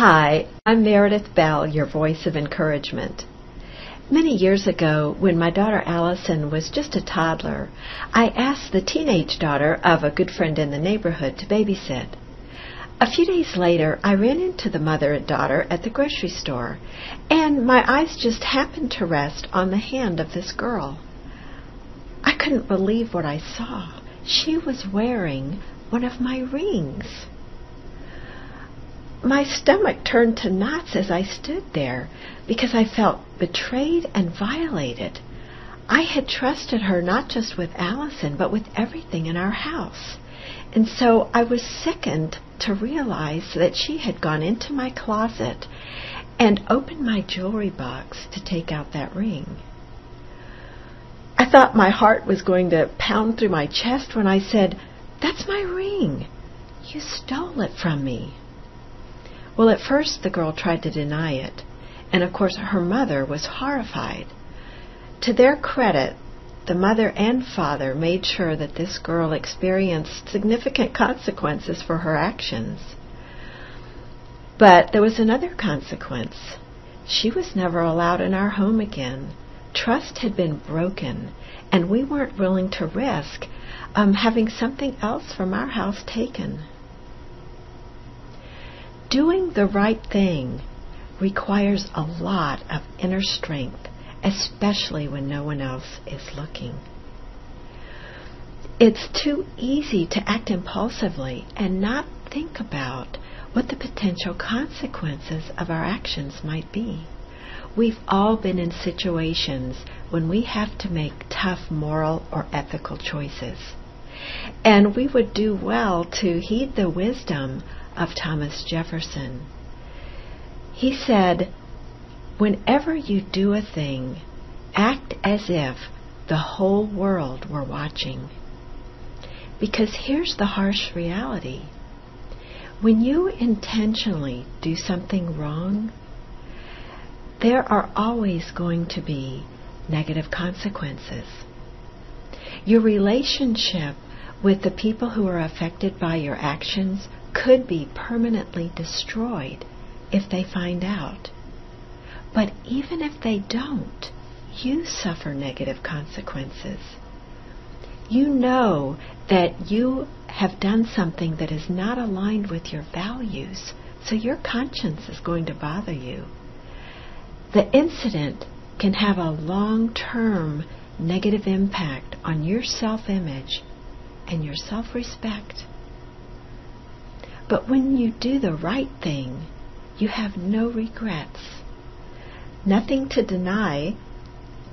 Hi, I'm Meredith Bell, your voice of encouragement. Many years ago, when my daughter Allison was just a toddler, I asked the teenage daughter of a good friend in the neighborhood to babysit. A few days later, I ran into the mother and daughter at the grocery store, and my eyes just happened to rest on the hand of this girl. I couldn't believe what I saw. She was wearing one of my rings. My stomach turned to knots as I stood there because I felt betrayed and violated. I had trusted her not just with Allison, but with everything in our house. And so I was sickened to realize that she had gone into my closet and opened my jewelry box to take out that ring. I thought my heart was going to pound through my chest when I said, "That's my ring. You stole it from me." Well, at first the girl tried to deny it, and of course her mother was horrified. To their credit, the mother and father made sure that this girl experienced significant consequences for her actions. But there was another consequence. She was never allowed in our home again. Trust had been broken, and we weren't willing to risk having something else from our house taken. Doing the right thing requires a lot of inner strength, especially when no one else is looking. It's too easy to act impulsively and not think about what the potential consequences of our actions might be. We've all been in situations when we have to make tough moral or ethical choices. And we would do well to heed the wisdom of Thomas Jefferson. He said, "Whenever you do a thing, act as if the whole world were watching." Because here's the harsh reality. When you intentionally do something wrong, there are always going to be negative consequences. Your relationship with the people who are affected by your actions could be permanently destroyed if they find out. But even if they don't, you suffer negative consequences. You know that you have done something that is not aligned with your values, so your conscience is going to bother you. The incident can have a long-term negative impact on your self-image and your self-respect. But when you do the right thing, you have no regrets. Nothing to deny,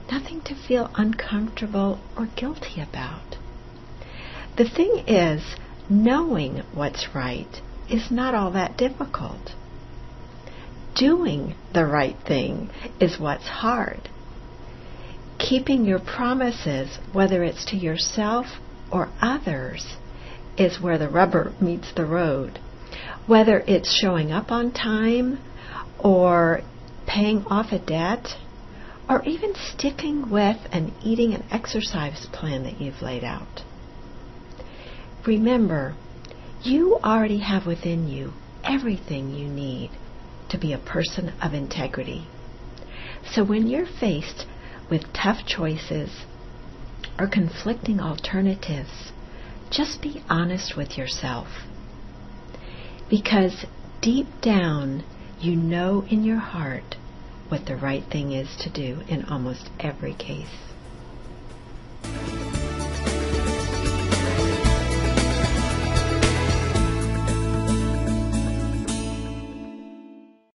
nothing to feel uncomfortable or guilty about. The thing is, knowing what's right is not all that difficult. Doing the right thing is what's hard. Keeping your promises, whether it's to yourself or others, is where the rubber meets the road. Whether it's showing up on time, or paying off a debt, or even sticking with and eating an exercise plan that you've laid out. Remember, you already have within you everything you need to be a person of integrity. So when you're faced with tough choices or conflicting alternatives, just be honest with yourself. Because deep down, you know in your heart what the right thing is to do in almost every case.